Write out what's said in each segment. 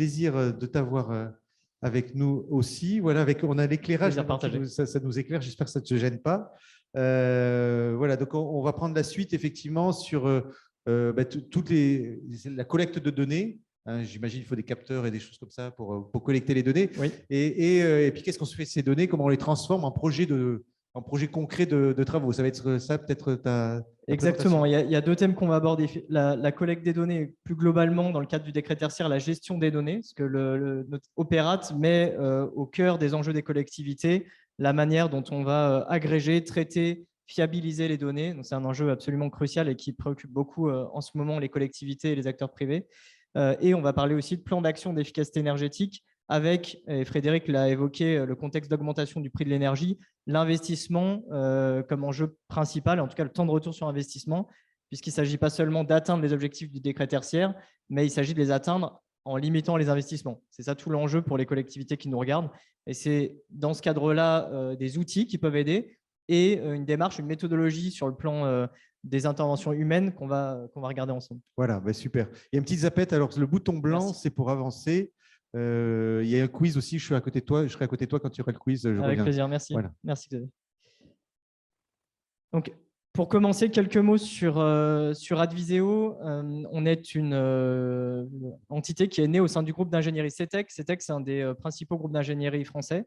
plaisir de t'avoir avec nous aussi. Voilà, on a l'éclairage, ça nous éclaire, j'espère que ça ne te gêne pas. Voilà, donc on va prendre la suite effectivement sur la collecte de données. Hein, j'imagine qu'il faut des capteurs et des choses comme ça pour collecter les données. Oui. Et puis, qu'est-ce qu'on se fait de ces données? Comment on les transforme en projets concrets de travaux? Ça va être ça, peut-être ta Exactement. Il y a deux thèmes qu'on va aborder. La collecte des données, plus globalement, dans le cadre du décret tertiaire, la gestion des données, parce que notre Opérate met au cœur des enjeux des collectivités la manière dont on va agréger, traiter, fiabiliser les données. C'est un enjeu absolument crucial et qui préoccupe beaucoup en ce moment les collectivités et les acteurs privés. Et on va parler aussi de plan d'action d'efficacité énergétique avec, et Frédéric l'a évoqué, le contexte d'augmentation du prix de l'énergie, l'investissement comme enjeu principal, en tout cas le temps de retour sur investissement, puisqu'il ne s'agit pas seulement d'atteindre les objectifs du décret tertiaire, mais il s'agit de les atteindre en limitant les investissements. C'est ça tout l'enjeu pour les collectivités qui nous regardent. Et c'est dans ce cadre-là des outils qui peuvent aider et une démarche, une méthodologie sur le plan des interventions humaines qu'on va regarder ensemble. Voilà, super. Il y a une petite zapette. Alors, le bouton blanc, c'est pour avancer. Il y a un quiz aussi. Je serai à côté de toi quand tu auras le quiz. Avec plaisir, merci. Voilà. Merci Xavier. Donc, pour commencer, quelques mots sur Adviseo. On est une entité qui est née au sein du groupe d'ingénierie CETEC. CETEC, c'est un des principaux groupes d'ingénierie français.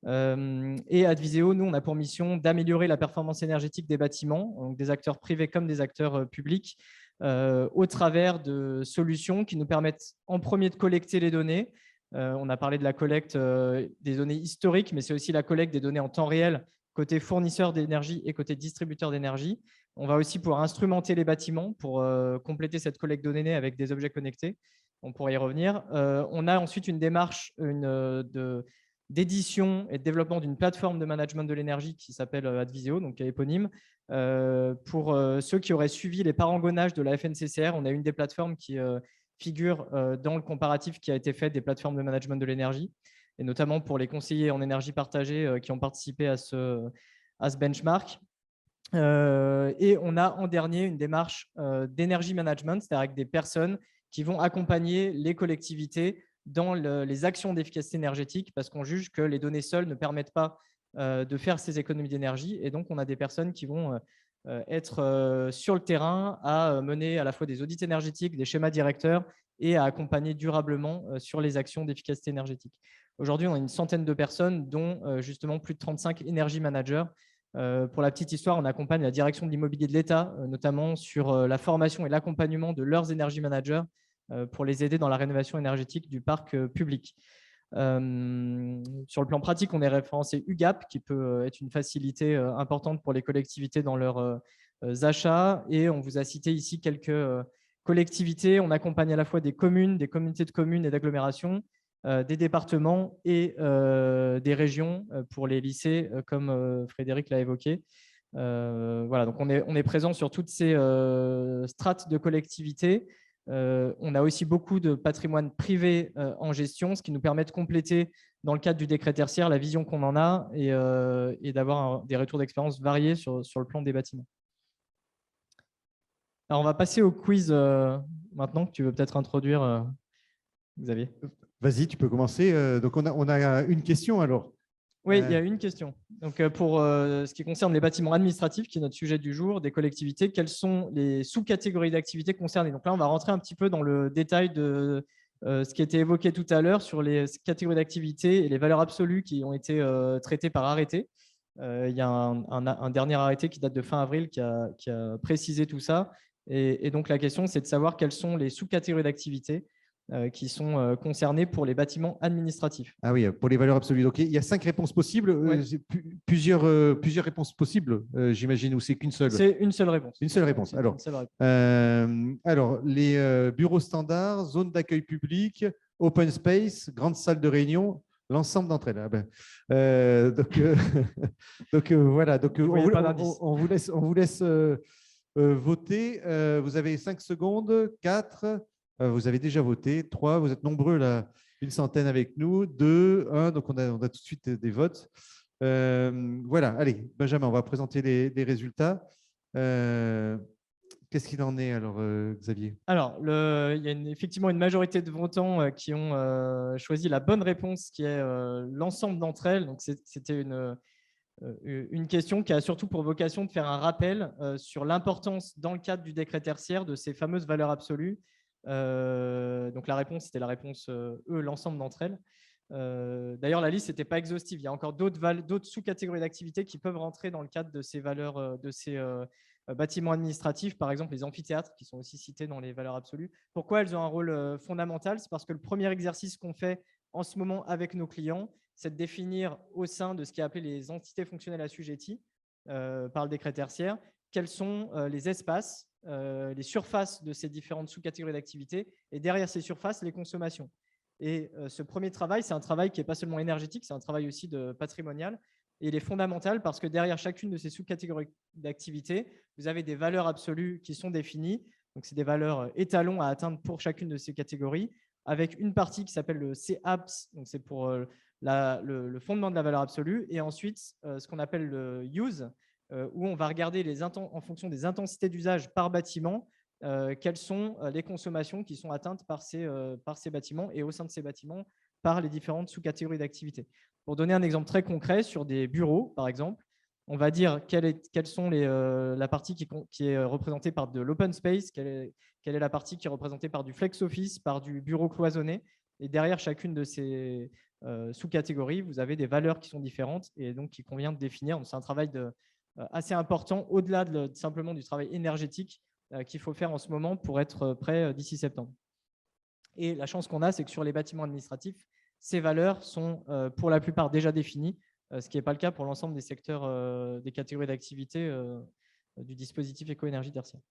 Et Adviseo, nous, on a pour mission d'améliorer la performance énergétique des bâtiments, donc des acteurs privés comme des acteurs publics, au travers de solutions qui nous permettent en premier de collecter les données. On a parlé de la collecte des données historiques, mais c'est aussi la collecte des données en temps réel, côté fournisseur d'énergie et côté distributeur d'énergie. On va aussi pouvoir instrumenter les bâtiments pour compléter cette collecte de données avec des objets connectés. On pourrait y revenir. On a ensuite une démarche d'édition et de développement d'une plateforme de management de l'énergie qui s'appelle Adviseo, donc qui est éponyme. Pour ceux qui auraient suivi les parangonnages de la FNCCR, on a une des plateformes qui figure dans le comparatif qui a été fait des plateformes de management de l'énergie, et notamment pour les conseillers en énergie partagée qui ont participé à ce benchmark. Et on a en dernier une démarche d'énergie management, c'est-à-dire avec des personnes qui vont accompagner les collectivités dans les actions d'efficacité énergétique, parce qu'on juge que les données seules ne permettent pas de faire ces économies d'énergie. Et donc, on a des personnes qui vont être sur le terrain à mener à la fois des audits énergétiques, des schémas directeurs et à accompagner durablement sur les actions d'efficacité énergétique. Aujourd'hui, on a une centaine de personnes, dont justement plus de 35 energy managers. Pour la petite histoire, on accompagne la direction de l'immobilier de l'État, notamment sur la formation et l'accompagnement de leurs energy managers pour les aider dans la rénovation énergétique du parc public. Sur le plan pratique, on est référencé UGAP, qui peut être une facilité importante pour les collectivités dans leurs achats. Et on vous a cité ici quelques collectivités. On accompagne à la fois des communes, des communautés de communes et d'agglomérations, des départements et des régions pour les lycées, comme Frédéric l'a évoqué. Voilà, donc on est présent sur toutes ces strates de collectivités. On a aussi beaucoup de patrimoine privé en gestion, ce qui nous permet de compléter, dans le cadre du décret tertiaire, la vision qu'on en a et d'avoir des retours d'expérience variés sur le plan des bâtiments. Alors, on va passer au quiz maintenant, que tu veux peut-être introduire, Xavier. Vas-y, tu peux commencer. Donc, on a une question alors. Oui, il y a une question. Donc, pour ce qui concerne les bâtiments administratifs, qui est notre sujet du jour, des collectivités, quelles sont les sous-catégories d'activités concernées? Donc là, on va rentrer un petit peu dans le détail de ce qui a été évoqué tout à l'heure sur les catégories d'activités et les valeurs absolues qui ont été traitées par arrêté. Il y a un dernier arrêté qui date de fin avril qui a précisé tout ça. Et donc, la question, c'est de savoir quelles sont les sous-catégories d'activités qui sont concernés pour les bâtiments administratifs. Ah oui, pour les valeurs absolues. Donc, il y a 5 réponses possibles. Ouais. Plusieurs réponses possibles, j'imagine, ou c'est qu'une seule? C'est une seule réponse. Une seule réponse. Alors, les bureaux standards, zones d'accueil public, open space, grandes salles de réunion, l'ensemble d'entre elles. Voilà. Donc, on vous laisse voter. Vous avez 5 secondes, 4. Vous avez déjà voté. 3, vous êtes nombreux là, une centaine avec nous. 2, 1, donc on a tout de suite des votes. Voilà, allez, Benjamin, on va présenter les résultats. Qu'est-ce qu'il en est alors, Xavier? Alors, il y a effectivement une majorité de votants qui ont choisi la bonne réponse, qui est l'ensemble d'entre elles. Donc, c'était une question qui a surtout pour vocation de faire un rappel sur l'importance, dans le cadre du décret tertiaire, de ces fameuses valeurs absolues. Donc, la réponse, c'était la réponse E, l'ensemble d'entre elles. D'ailleurs, la liste n'était pas exhaustive. Il y a encore d'autres sous-catégories d'activités qui peuvent rentrer dans le cadre de ces valeurs, de ces bâtiments administratifs, par exemple les amphithéâtres, qui sont aussi cités dans les valeurs absolues. Pourquoi elles ont un rôle fondamental? C'est parce que le premier exercice qu'on fait en ce moment avec nos clients, c'est de définir au sein de ce qui est appelé les entités fonctionnelles assujetties par le décret tertiaire, quels sont les espaces, les surfaces de ces différentes sous-catégories d'activités, et derrière ces surfaces, les consommations. Et ce premier travail, c'est un travail qui n'est pas seulement énergétique, c'est un travail aussi de patrimonial. Et il est fondamental parce que derrière chacune de ces sous-catégories d'activités, vous avez des valeurs absolues qui sont définies. Donc, c'est des valeurs étalons à atteindre pour chacune de ces catégories, avec une partie qui s'appelle le CAPS, donc c'est pour le fondement de la valeur absolue, et ensuite ce qu'on appelle le use, où on va regarder en fonction des intensités d'usage par bâtiment, quelles sont les consommations qui sont atteintes par ces bâtiments, et au sein de ces bâtiments par les différentes sous-catégories d'activités. Pour donner un exemple très concret, sur des bureaux, par exemple, on va dire quelle sont la partie qui est représentée par de l'open space, quelle est la partie qui est représentée par du flex office, par du bureau cloisonné. Et derrière chacune de ces sous-catégories, vous avez des valeurs qui sont différentes et donc qui convient de définir. C'est un travail assez important, au-delà simplement du travail énergétique qu'il faut faire en ce moment pour être prêt d'ici septembre. Et la chance qu'on a, c'est que sur les bâtiments administratifs, ces valeurs sont pour la plupart déjà définies, ce qui n'est pas le cas pour l'ensemble des secteurs, des catégories d'activité du dispositif éco-énergie tertiaire.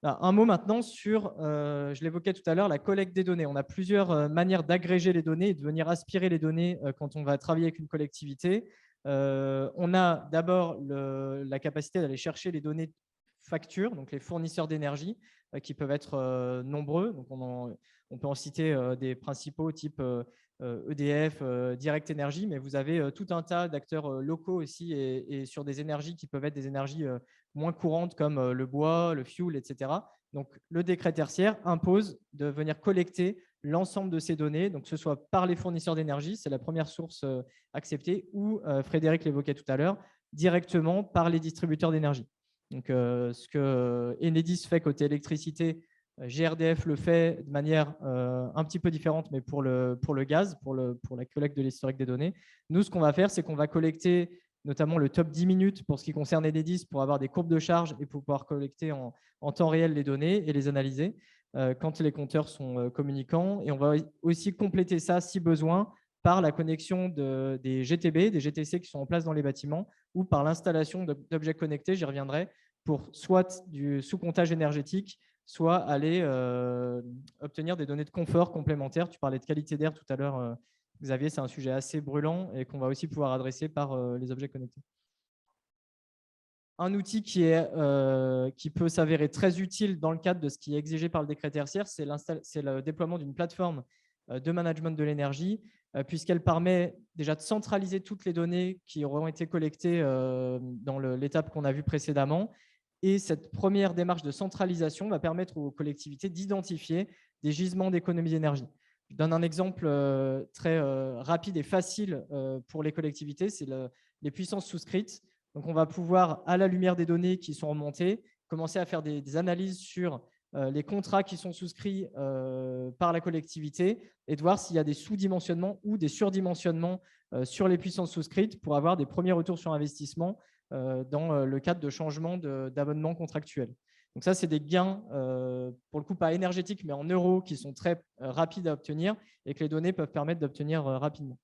Un mot maintenant sur, je l'évoquais tout à l'heure, la collecte des données. On a plusieurs manières d'agréger les données et de venir aspirer les données quand on va travailler avec une collectivité. On a d'abord la capacité d'aller chercher les données factures, donc les fournisseurs d'énergie, qui peuvent être nombreux. Donc on peut en citer des principaux type EDF, Direct Énergie, mais vous avez tout un tas d'acteurs locaux aussi et sur des énergies qui peuvent être des énergies moins courantes comme le bois, le fioul, etc. Donc, le décret tertiaire impose de venir collecter l'ensemble de ces données, donc que ce soit par les fournisseurs d'énergie, c'est la première source acceptée, ou, Frédéric l'évoquait tout à l'heure, directement par les distributeurs d'énergie. Donc, ce que Enedis fait côté électricité, GRDF le fait de manière un petit peu différente, mais pour le gaz, pour la collecte de l'historique des données. Nous, ce qu'on va faire, c'est qu'on va collecter notamment le top 10 minutes pour ce qui concerne Enedis, pour avoir des courbes de charge et pour pouvoir collecter en temps réel les données et les analyser quand les compteurs sont communicants. Et on va aussi compléter ça, si besoin, par la connexion des GTB, des GTC qui sont en place dans les bâtiments, ou par l'installation d'objets connectés, j'y reviendrai, pour soit du sous-comptage énergétique, soit aller obtenir des données de confort complémentaires. Tu parlais de qualité d'air tout à l'heure, Xavier, c'est un sujet assez brûlant et qu'on va aussi pouvoir adresser par les objets connectés. Un outil qui peut s'avérer très utile dans le cadre de ce qui est exigé par le décret tertiaire, c'est le déploiement d'une plateforme de management de l'énergie, puisqu'elle permet déjà de centraliser toutes les données qui auront été collectées dans l'étape qu'on a vue précédemment. Et cette première démarche de centralisation va permettre aux collectivités d'identifier des gisements d'économie d'énergie. Je donne un exemple très rapide et facile pour les collectivités, c'est les puissances souscrites. Donc, on va pouvoir, à la lumière des données qui sont remontées, commencer à faire des analyses sur les contrats qui sont souscrits par la collectivité et de voir s'il y a des sous-dimensionnements ou des surdimensionnements sur les puissances souscrites pour avoir des premiers retours sur investissement dans le cadre de changement d'abonnement contractuel. Donc ça, c'est des gains, pour le coup, pas énergétiques, mais en euros, qui sont très rapides à obtenir et que les données peuvent permettre d'obtenir rapidement.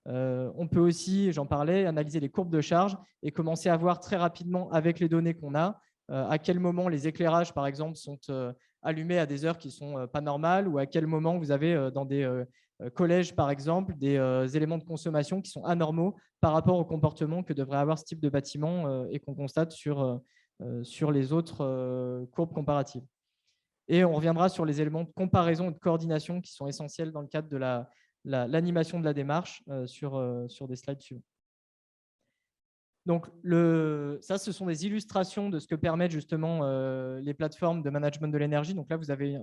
On peut aussi, j'en parlais, analyser les courbes de charge et commencer à voir très rapidement, avec les données qu'on a, à quel moment les éclairages, par exemple, sont allumés à des heures qui ne sont pas normales, ou à quel moment vous avez dans des collèges, par exemple, des éléments de consommation qui sont anormaux par rapport au comportement que devrait avoir ce type de bâtiment et qu'on constate sur les autres courbes comparatives. Et on reviendra sur les éléments de comparaison et de coordination qui sont essentiels dans le cadre de l'animation de la démarche sur des slides suivants. Donc, ça, ce sont des illustrations de ce que permettent justement les plateformes de management de l'énergie. Donc là, vous avez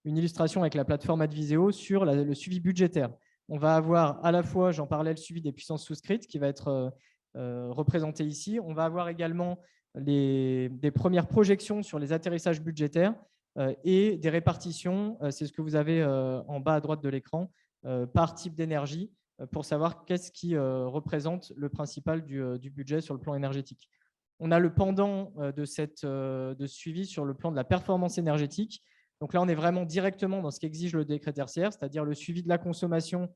une illustration avec la plateforme Adviseo sur le suivi budgétaire. On va avoir à la fois, j'en parlais, le suivi des puissances souscrites qui va être représenté ici. On va avoir également des premières projections sur les atterrissages budgétaires et des répartitions. C'est ce que vous avez en bas à droite de l'écran par type d'énergie, pour savoir qu'est-ce qui représente le principal du budget sur le plan énergétique. On a le pendant de suivi sur le plan de la performance énergétique. Donc là, on est vraiment directement dans ce qu'exige le décret tertiaire, c'est-à-dire le suivi de la consommation,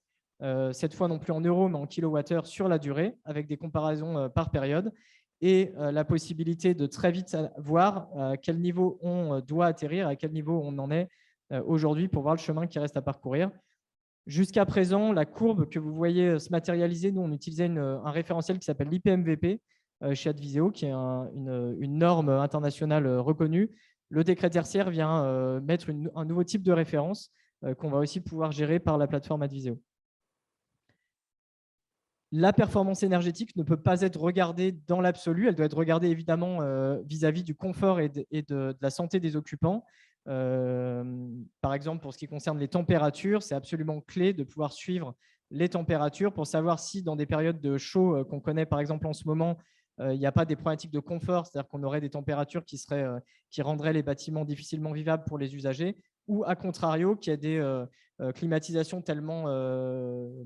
cette fois non plus en euros, mais en kilowattheures sur la durée, avec des comparaisons par période, et la possibilité de très vite voir à quel niveau on doit atterrir, à quel niveau on en est aujourd'hui pour voir le chemin qui reste à parcourir. Jusqu'à présent, la courbe que vous voyez se matérialiser, nous, on utilisait un référentiel qui s'appelle l'IPMVP chez Adviseo, qui est une norme internationale reconnue. Le décret tertiaire vient mettre un nouveau type de référence qu'on va aussi pouvoir gérer par la plateforme Adviseo. La performance énergétique ne peut pas être regardée dans l'absolu. Elle doit être regardée évidemment vis-à-vis du confort et de la santé des occupants. Par exemple, pour ce qui concerne les températures, c'est absolument clé de pouvoir suivre les températures pour savoir si dans des périodes de chaud qu'on connaît par exemple en ce moment, il n'y a pas des problématiques de confort, c'est-à-dire qu'on aurait des températures qui rendraient les bâtiments difficilement vivables pour les usagers, ou à contrario, qu'il y a des climatisations tellement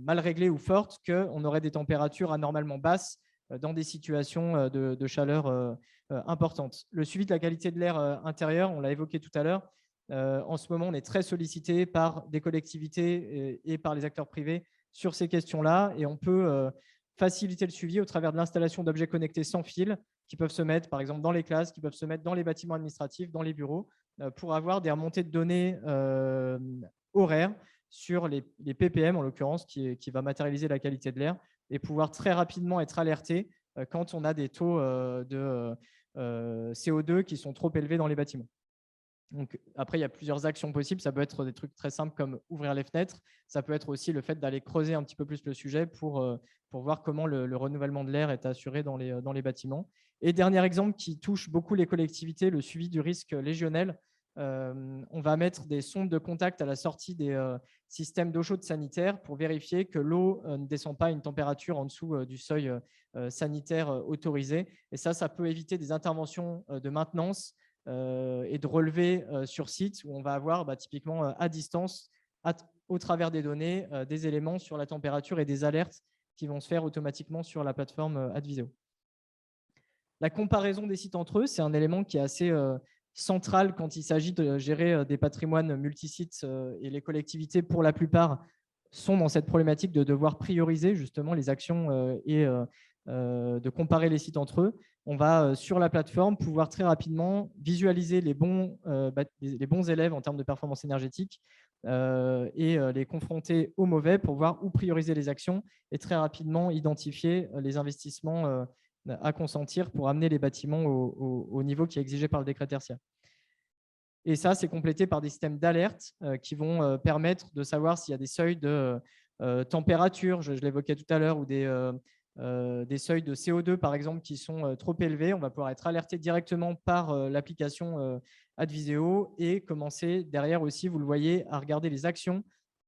mal réglées ou fortes qu'on aurait des températures anormalement basses dans des situations de chaleur importantes. Le suivi de la qualité de l'air intérieur, on l'a évoqué tout à l'heure, en ce moment, on est très sollicité par des collectivités et par les acteurs privés sur ces questions-là, et on peut faciliter le suivi au travers de l'installation d'objets connectés sans fil qui peuvent se mettre, par exemple, dans les classes, qui peuvent se mettre dans les bâtiments administratifs, dans les bureaux, pour avoir des remontées de données horaires sur les ppm, en l'occurrence, qui va matérialiser la qualité de l'air, et pouvoir très rapidement être alerté quand on a des taux de CO2 qui sont trop élevés dans les bâtiments. Donc, après, il y a plusieurs actions possibles. Ça peut être des trucs très simples comme ouvrir les fenêtres. Ça peut être aussi le fait d'aller creuser un petit peu plus le sujet pour voir comment le renouvellement de l'air est assuré dans les bâtiments. Et dernier exemple qui touche beaucoup les collectivités, le suivi du risque légionnel. On va mettre des sondes de contact à la sortie des systèmes d'eau chaude sanitaire pour vérifier que l'eau ne descend pas à une température en dessous du seuil sanitaire autorisé. Et ça peut éviter des interventions de maintenance et de relever sur site, où on va avoir typiquement à distance, au travers des données, des éléments sur la température et des alertes qui vont se faire automatiquement sur la plateforme Adviseo. La comparaison des sites entre eux, c'est un élément qui est assez central quand il s'agit de gérer des patrimoines multisites, et les collectivités, pour la plupart, sont dans cette problématique de devoir prioriser justement les actions et de comparer les sites entre eux. On va, sur la plateforme, pouvoir très rapidement visualiser les bons élèves en termes de performance énergétique et les confronter aux mauvais pour voir où prioriser les actions et très rapidement identifier les investissements à consentir pour amener les bâtiments au niveau qui est exigé par le décret tertiaire. Et ça, c'est complété par des systèmes d'alerte qui vont permettre de savoir s'il y a des seuils de température, je l'évoquais tout à l'heure, ou des seuils de CO2, par exemple, qui sont trop élevés. On va pouvoir être alerté directement par l'application Adviseo et commencer derrière aussi, vous le voyez, à regarder les actions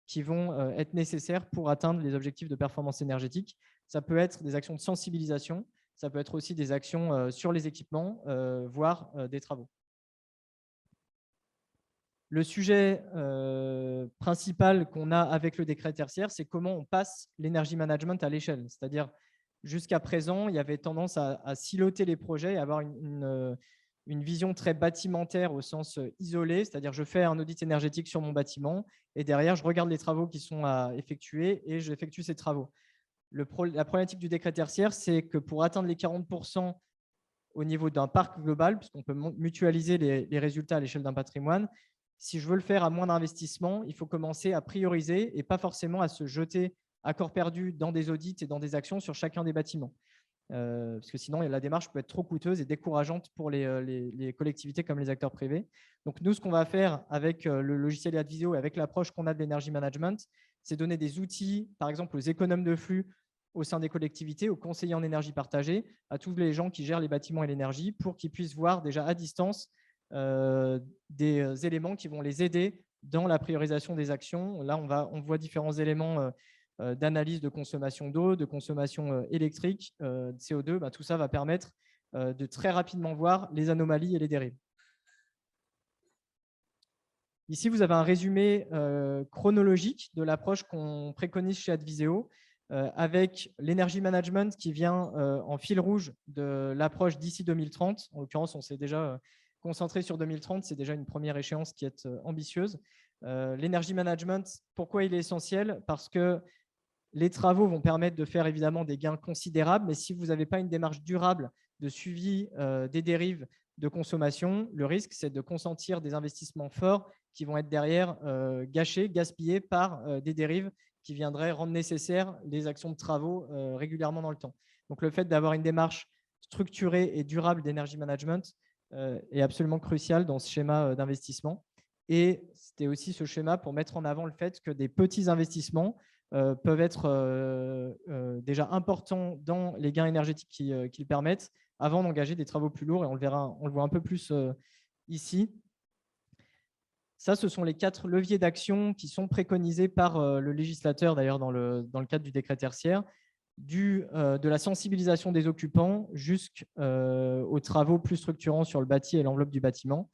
qui vont être nécessaires pour atteindre les objectifs de performance énergétique. Ça peut être des actions de sensibilisation, ça peut être aussi des actions sur les équipements, voire des travaux. Le sujet principal qu'on a avec le décret tertiaire, c'est comment on passe l'énergie management à l'échelle. C'est-à-dire, jusqu'à présent, il y avait tendance à siloter les projets et avoir une vision très bâtimentaire au sens isolé, c'est-à-dire je fais un audit énergétique sur mon bâtiment et derrière, je regarde les travaux qui sont à effectuer et j'effectue ces travaux. La problématique du décret tertiaire, c'est que pour atteindre les 40% au niveau d'un parc global, puisqu'on peut mutualiser les résultats à l'échelle d'un patrimoine, si je veux le faire à moins d'investissement, il faut commencer à prioriser et pas forcément à se jeter à corps perdu dans des audits et dans des actions sur chacun des bâtiments. Parce que sinon, la démarche peut être trop coûteuse et décourageante pour les collectivités comme les acteurs privés. Donc, nous, ce qu'on va faire avec le logiciel Adviseo et avec l'approche qu'on a de l'énergie management, c'est donner des outils, par exemple aux économes de flux, au sein des collectivités, aux conseillers en énergie partagée, à tous les gens qui gèrent les bâtiments et l'énergie, pour qu'ils puissent voir déjà à distance des éléments qui vont les aider dans la priorisation des actions. Là, on voit différents éléments d'analyse de consommation d'eau, de consommation électrique, de CO2. Tout ça va permettre de très rapidement voir les anomalies et les dérives. Ici, vous avez un résumé chronologique de l'approche qu'on préconise chez Adviseo, avec l'energy management qui vient en fil rouge de l'approche d'ici 2030. En l'occurrence, on s'est déjà concentré sur 2030. C'est déjà une première échéance qui est ambitieuse. L'energy management, pourquoi il est essentiel? Parce que les travaux vont permettre de faire évidemment des gains considérables, mais si vous n'avez pas une démarche durable de suivi des dérives de consommation, le risque, c'est de consentir des investissements forts qui vont être derrière gâchés, gaspillés par des dérives qui viendraient rendre nécessaires les actions de travaux régulièrement dans le temps. Donc, le fait d'avoir une démarche structurée et durable d'énergie management est absolument crucial dans ce schéma d'investissement. Et c'était aussi ce schéma pour mettre en avant le fait que des petits investissements peuvent être déjà importants dans les gains énergétiques qu'ils permettent avant d'engager des travaux plus lourds. Et on le voit un peu plus ici. Ça, ce sont les 4 leviers d'action qui sont préconisés par le législateur, d'ailleurs, dans le cadre du décret tertiaire, de la sensibilisation des occupants jusqu'aux travaux plus structurants sur le bâti et l'enveloppe du bâtiment.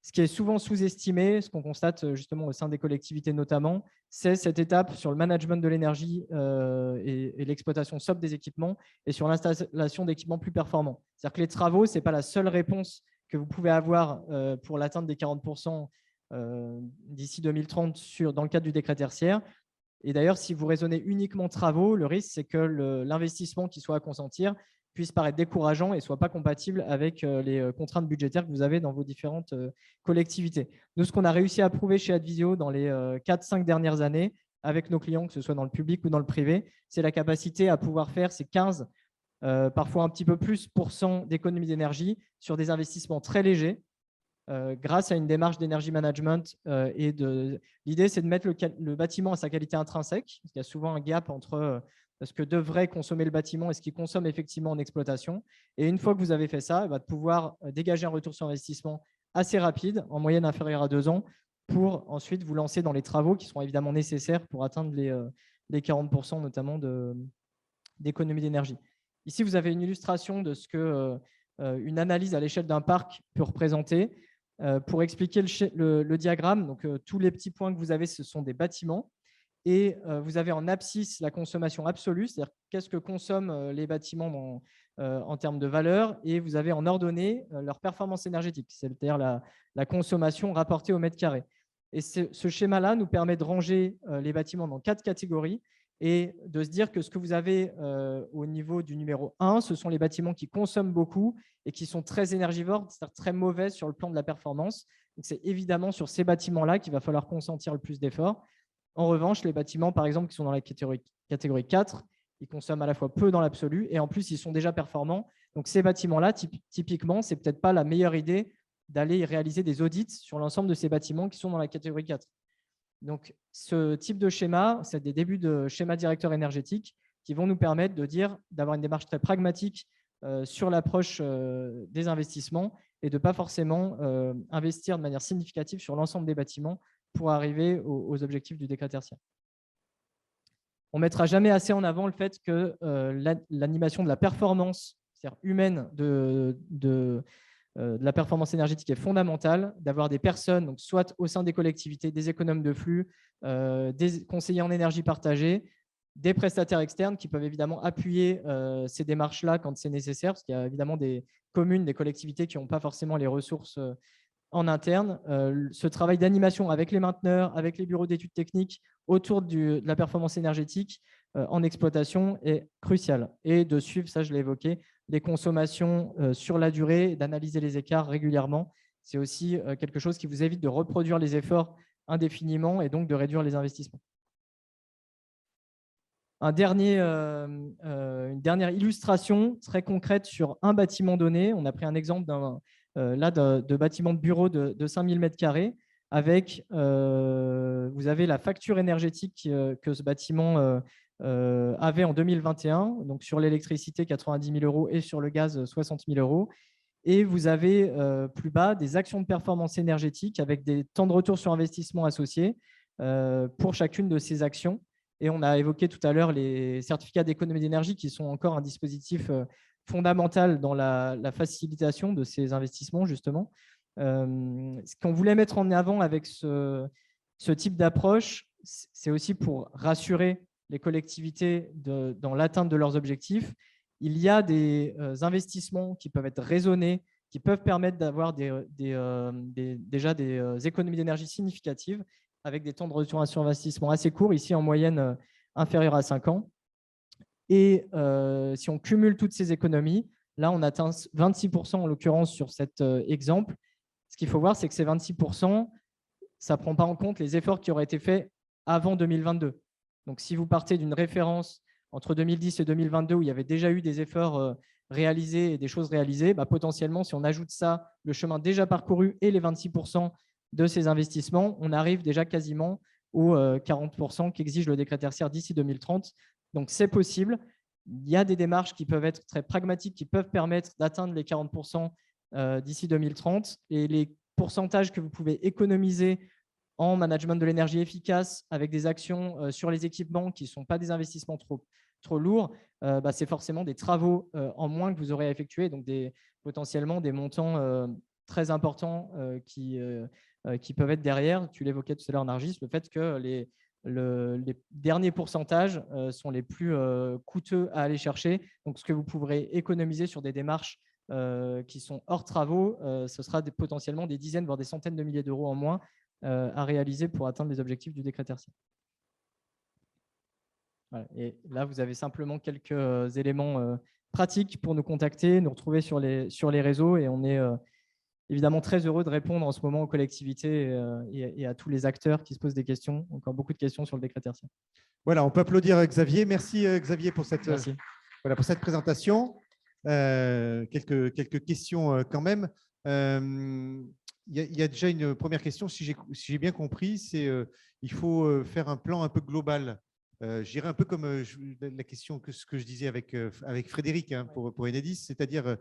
Ce qui est souvent sous-estimé, ce qu'on constate justement au sein des collectivités notamment, c'est cette étape sur le management de l'énergie et l'exploitation sobre des équipements et sur l'installation d'équipements plus performants. C'est-à-dire que les travaux, ce n'est pas la seule réponse que vous pouvez avoir pour l'atteinte des 40% d'ici 2030 dans le cadre du décret tertiaire. Et d'ailleurs, si vous raisonnez uniquement travaux, le risque, c'est que l'investissement qui soit à consentir puisse paraître décourageant et ne soit pas compatible avec les contraintes budgétaires que vous avez dans vos différentes collectivités. Nous, ce qu'on a réussi à prouver chez Adviseo dans les 4-5 dernières années, avec nos clients, que ce soit dans le public ou dans le privé, c'est la capacité à pouvoir faire ces 15, parfois un petit peu plus, % d'économie d'énergie sur des investissements très légers, grâce à une démarche d'énergie management. L'idée, c'est de mettre le bâtiment à sa qualité intrinsèque, parce qu'il y a souvent un gap entre ce que devrait consommer le bâtiment et ce qu'il consomme effectivement en exploitation. Et une fois que vous avez fait ça, de pouvoir dégager un retour sur investissement assez rapide, en moyenne inférieure à 2 ans, pour ensuite vous lancer dans les travaux qui seront évidemment nécessaires pour atteindre les 40% notamment d'économie d'énergie. Ici, vous avez une illustration de ce qu'une analyse à l'échelle d'un parc peut représenter. Pour expliquer le diagramme, donc, tous les petits points que vous avez, ce sont des bâtiments. Et vous avez en abscisse la consommation absolue, c'est-à-dire qu'est-ce que consomment les bâtiments en termes de valeur, et vous avez en ordonnée leur performance énergétique, c'est-à-dire la consommation rapportée au mètre carré. Et ce schéma-là nous permet de ranger les bâtiments dans 4 catégories et de se dire que ce que vous avez au niveau du numéro 1, ce sont les bâtiments qui consomment beaucoup et qui sont très énergivores, c'est-à-dire très mauvais sur le plan de la performance. Donc, c'est évidemment sur ces bâtiments-là qu'il va falloir consentir le plus d'efforts. En revanche, les bâtiments, par exemple, qui sont dans la catégorie 4, ils consomment à la fois peu dans l'absolu et en plus, ils sont déjà performants. Donc, ces bâtiments-là, typiquement, ce n'est peut-être pas la meilleure idée d'aller réaliser des audits sur l'ensemble de ces bâtiments qui sont dans la catégorie 4. Donc, ce type de schéma, c'est des débuts de schéma directeur énergétique qui vont nous permettre d'avoir une démarche très pragmatique sur l'approche des investissements et de ne pas forcément investir de manière significative sur l'ensemble des bâtiments pour arriver aux objectifs du décret tertiaire. On ne mettra jamais assez en avant le fait que l'animation de la performance, c'est-à-dire humaine de la performance énergétique est fondamentale, d'avoir des personnes, donc soit au sein des collectivités, des économes de flux, des conseillers en énergie partagée, des prestataires externes qui peuvent évidemment appuyer ces démarches-là quand c'est nécessaire, parce qu'il y a évidemment des communes, des collectivités qui n'ont pas forcément les ressources en interne. Ce travail d'animation avec les mainteneurs, avec les bureaux d'études techniques autour de la performance énergétique en exploitation est crucial. Et de suivre, ça je l'ai évoqué, les consommations sur la durée, d'analyser les écarts régulièrement. C'est aussi quelque chose qui vous évite de reproduire les efforts indéfiniment et donc de réduire les investissements. Une dernière illustration très concrète sur un bâtiment donné. On a pris un exemple de bâtiment de bureau de 5000 m², avec, vous avez la facture énergétique que ce bâtiment avait en 2021, donc sur l'électricité 90 000 € et sur le gaz 60 000 €. Et vous avez plus bas des actions de performance énergétique avec des temps de retour sur investissement associés pour chacune de ces actions. Et on a évoqué tout à l'heure les certificats d'économie d'énergie qui sont encore un dispositif fondamental dans la facilitation de ces investissements, justement. Ce qu'on voulait mettre en avant avec ce type d'approche, c'est aussi pour rassurer les collectivités dans l'atteinte de leurs objectifs. Il y a des investissements qui peuvent être raisonnés, qui peuvent permettre d'avoir déjà des économies d'énergie significatives avec des temps de retour sur investissement assez courts, ici en moyenne inférieurs à 5 ans. Et si on cumule toutes ces économies, là, on atteint 26% en l'occurrence sur cet exemple. Ce qu'il faut voir, c'est que ces 26%, ça ne prend pas en compte les efforts qui auraient été faits avant 2022. Donc, si vous partez d'une référence entre 2010 et 2022 où il y avait déjà eu des efforts réalisés et des choses réalisées, potentiellement, si on ajoute ça, le chemin déjà parcouru et les 26% de ces investissements, on arrive déjà quasiment aux 40% qu'exige le décret tertiaire d'ici 2030. Donc, c'est possible. Il y a des démarches qui peuvent être très pragmatiques, qui peuvent permettre d'atteindre les 40% d'ici 2030. Et les pourcentages que vous pouvez économiser en management de l'énergie efficace avec des actions sur les équipements qui ne sont pas des investissements trop lourds, c'est forcément des travaux en moins que vous aurez à effectuer, donc potentiellement des montants très importants qui peuvent être derrière. Tu l'évoquais tout à l'heure, Nargis, le fait que les derniers pourcentages sont les plus coûteux à aller chercher. Donc, ce que vous pourrez économiser sur des démarches qui sont hors travaux, ce sera potentiellement des dizaines, voire des centaines de milliers d'euros en moins à réaliser pour atteindre les objectifs du décret tertiaire. Voilà. Et là, vous avez simplement quelques éléments pratiques pour nous contacter, nous retrouver sur les réseaux. Et on est évidemment très heureux de répondre en ce moment aux collectivités et à tous les acteurs qui se posent des questions. Encore beaucoup de questions sur le décret tertiaire. Voilà, on peut applaudir Xavier. Merci Xavier pour cette présentation. Quelques questions quand même. Il y a déjà une première question, si j'ai bien compris, c'est il faut faire un plan un peu global. Je dirais un peu comme la question ce que je disais avec Frédéric pour Enedis, c'est-à-dire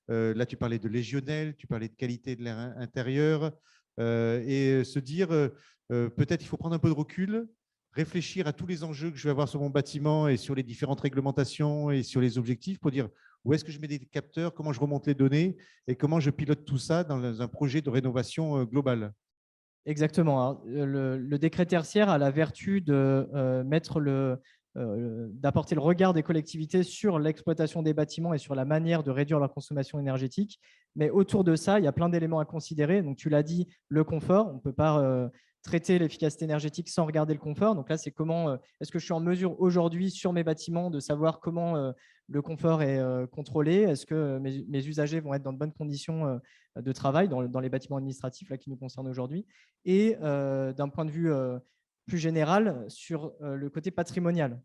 là tu parlais de légionnel, tu parlais de qualité de l'air intérieur et se dire peut-être il faut prendre un peu de recul, réfléchir à tous les enjeux que je vais avoir sur mon bâtiment et sur les différentes réglementations et sur les objectifs pour dire où est-ce que je mets des capteurs, comment je remonte les données et comment je pilote tout ça dans un projet de rénovation globale. Exactement. Le décret tertiaire a la vertu de d'apporter le regard des collectivités sur l'exploitation des bâtiments et sur la manière de réduire leur consommation énergétique. Mais autour de ça, il y a plein d'éléments à considérer. Donc, tu l'as dit, le confort. On ne peut pas traiter l'efficacité énergétique sans regarder le confort. Donc là, c'est comment est-ce que je suis en mesure aujourd'hui sur mes bâtiments de savoir comment le confort est contrôlé? Est-ce que mes usagers vont être dans de bonnes conditions de travail dans les bâtiments administratifs là, qui nous concernent aujourd'hui? Et d'un point de vue plus général, sur le côté patrimonial.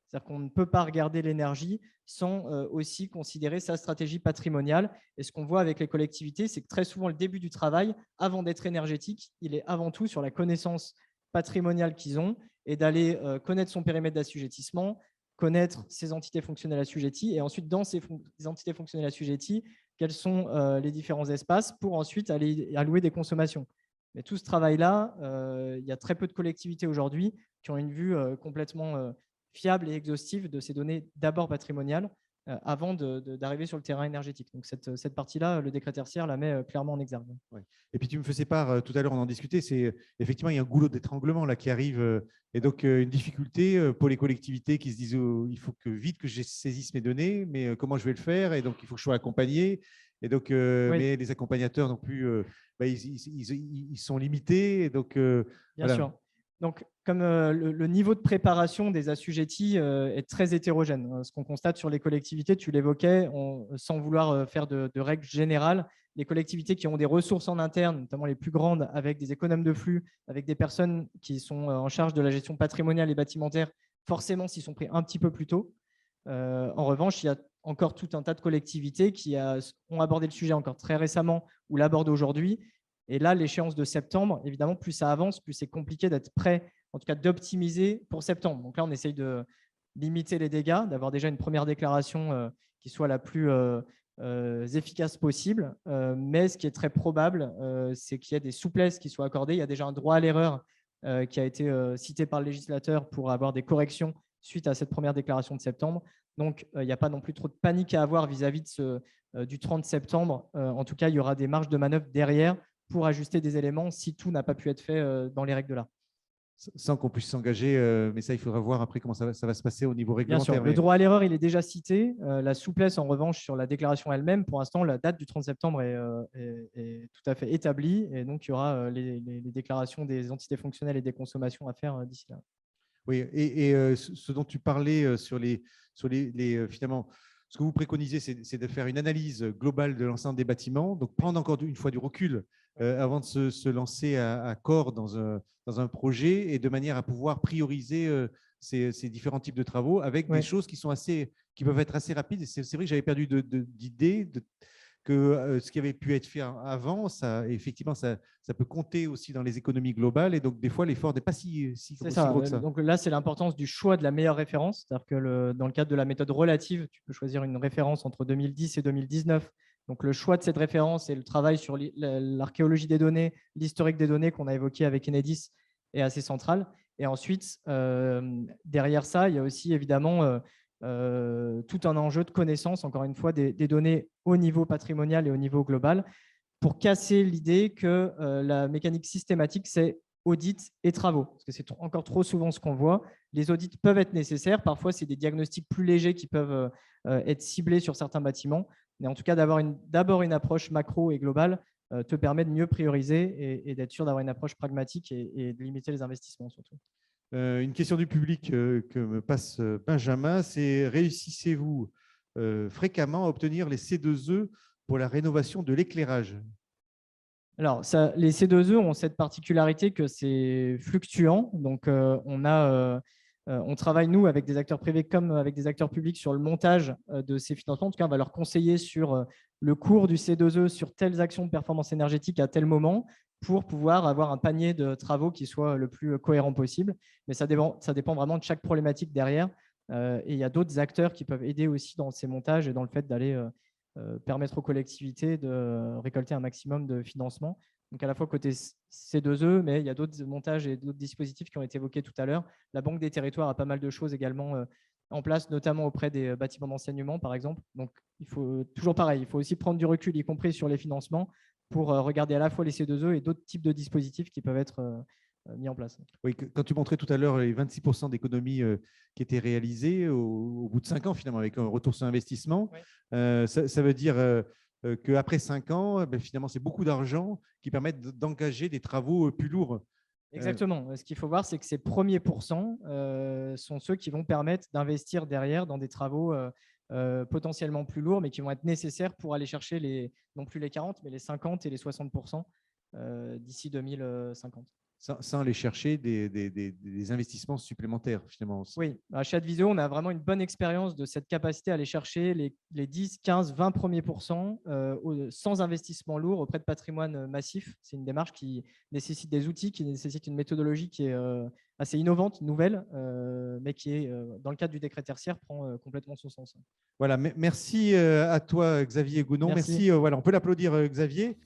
C'est-à-dire qu'on ne peut pas regarder l'énergie sans aussi considérer sa stratégie patrimoniale. Et ce qu'on voit avec les collectivités, c'est que très souvent, le début du travail, avant d'être énergétique, il est avant tout sur la connaissance patrimoniale qu'ils ont et d'aller connaître son périmètre d'assujettissement, connaître ses entités fonctionnelles assujetties et ensuite, dans ces entités fonctionnelles assujetties, quels sont les différents espaces pour ensuite aller allouer des consommations. Mais tout ce travail-là, il y a très peu de collectivités aujourd'hui qui ont une vue complètement fiable et exhaustive de ces données d'abord patrimoniales avant d'arriver sur le terrain énergétique. Donc cette partie-là, le décret tertiaire la met clairement en exergue. Ouais. Et puis tu me faisais part, tout à l'heure on en discutait, c'est effectivement il y a un goulot d'étranglement là qui arrive et donc une difficulté pour les collectivités qui se disent il faut vite que je saisisse mes données, mais comment je vais le faire? Et donc il faut que je sois accompagné. Et donc, oui. Mais les accompagnateurs non plus, ils sont limités. Et donc, bien sûr. Donc, comme le niveau de préparation des assujettis est très hétérogène, ce qu'on constate sur les collectivités, tu l'évoquais, sans vouloir faire de règles générales, les collectivités qui ont des ressources en interne, notamment les plus grandes, avec des économes de flux, avec des personnes qui sont en charge de la gestion patrimoniale et bâtimentaire, forcément s'y sont pris un petit peu plus tôt. En revanche, il y a encore tout un tas de collectivités qui ont abordé le sujet encore très récemment ou l'abordent aujourd'hui. Et là, l'échéance de septembre, évidemment, plus ça avance, plus c'est compliqué d'être prêt, en tout cas d'optimiser pour septembre. Donc là, on essaye de limiter les dégâts, d'avoir déjà une première déclaration qui soit la plus efficace possible. Mais ce qui est très probable, c'est qu'il y ait des souplesses qui soient accordées. Il y a déjà un droit à l'erreur qui a été cité par le législateur pour avoir des corrections suite à cette première déclaration de septembre. Donc, il n'y a pas non plus trop de panique à avoir vis-à-vis du 30 septembre. En tout cas, il y aura des marges de manœuvre derrière pour ajuster des éléments si tout n'a pas pu être fait dans les règles de l'art. Sans qu'on puisse s'engager, mais ça, il faudra voir après comment ça va se passer au niveau réglementaire. Bien sûr, le droit à l'erreur, il est déjà cité. La souplesse, en revanche, sur la déclaration elle-même, pour l'instant, la date du 30 septembre est tout à fait établie. Et donc, il y aura les déclarations des entités fonctionnelles et des consommations à faire d'ici là. Oui, et ce dont tu parlais finalement, ce que vous préconisez, c'est de faire une analyse globale de l'ensemble des bâtiments, donc prendre encore une fois du recul avant de se lancer à corps dans un projet et de manière à pouvoir prioriser ces différents types de travaux avec des choses qui peuvent être assez rapides. Et c'est vrai que j'avais perdu d'idée que ce qui avait pu être fait avant, effectivement, ça peut compter aussi dans les économies globales. Et donc, des fois, l'effort n'est pas si gros que ça. Donc là, c'est l'importance du choix de la meilleure référence. C'est-à-dire que dans le cadre de la méthode relative, tu peux choisir une référence entre 2010 et 2019. Donc, le choix de cette référence et le travail sur l'archéologie des données, l'historique des données qu'on a évoqué avec Enedis est assez central. Et ensuite, derrière ça, il y a aussi évidemment tout un enjeu de connaissance, encore une fois, des données au niveau patrimonial et au niveau global, pour casser l'idée que la mécanique systématique, c'est audit et travaux. Parce que c'est encore trop souvent ce qu'on voit. Les audits peuvent être nécessaires. Parfois, c'est des diagnostics plus légers qui peuvent être ciblés sur certains bâtiments. Mais en tout cas, d'abord une approche macro et globale te permet de mieux prioriser et d'être sûr d'avoir une approche pragmatique et de limiter les investissements surtout. Une question du public que me passe Benjamin, c'est réussissez-vous fréquemment à obtenir les C2E pour la rénovation de l'éclairage? Alors, les C2E ont cette particularité que c'est fluctuant. Donc, on travaille, nous, avec des acteurs privés comme avec des acteurs publics sur le montage de ces financements. En tout cas, on va leur conseiller sur le cours du C2E sur telles actions de performance énergétique à tel moment pour pouvoir avoir un panier de travaux qui soit le plus cohérent possible. Mais ça dépend vraiment de chaque problématique derrière. Et il y a d'autres acteurs qui peuvent aider aussi dans ces montages et dans le fait d'aller permettre aux collectivités de récolter un maximum de financement. Donc à la fois côté C2E, mais il y a d'autres montages et d'autres dispositifs qui ont été évoqués tout à l'heure. La Banque des territoires a pas mal de choses également en place, notamment auprès des bâtiments d'enseignement, par exemple. Donc il faut toujours pareil, il faut aussi prendre du recul, y compris sur les financements, pour regarder à la fois les C2E et d'autres types de dispositifs qui peuvent être mis en place. Oui, quand tu montrais tout à l'heure les 26% d'économies qui étaient réalisées au bout de 5 ans, finalement, avec un retour sur investissement, oui. Ça veut dire qu'après 5 ans, finalement, c'est beaucoup d'argent qui permettent d'engager des travaux plus lourds. Exactement. Ce qu'il faut voir, c'est que ces premiers pourcents sont ceux qui vont permettre d'investir derrière dans des travaux potentiellement plus lourds, mais qui vont être nécessaires pour aller chercher non plus les 40, mais les 50 et les 60% d'ici 2050. Sans aller chercher des investissements supplémentaires, finalement. Oui, chez Adviseo, on a vraiment une bonne expérience de cette capacité à aller chercher les 10, 15, 20 premiers pourcents sans investissement lourd auprès de patrimoine massif. C'est une démarche qui nécessite des outils, qui nécessite une méthodologie qui est assez innovante, nouvelle, mais qui, dans le cadre du décret tertiaire, prend complètement son sens. Voilà, merci à toi, Xavier Gounon. Merci. Voilà, on peut l'applaudir, Xavier.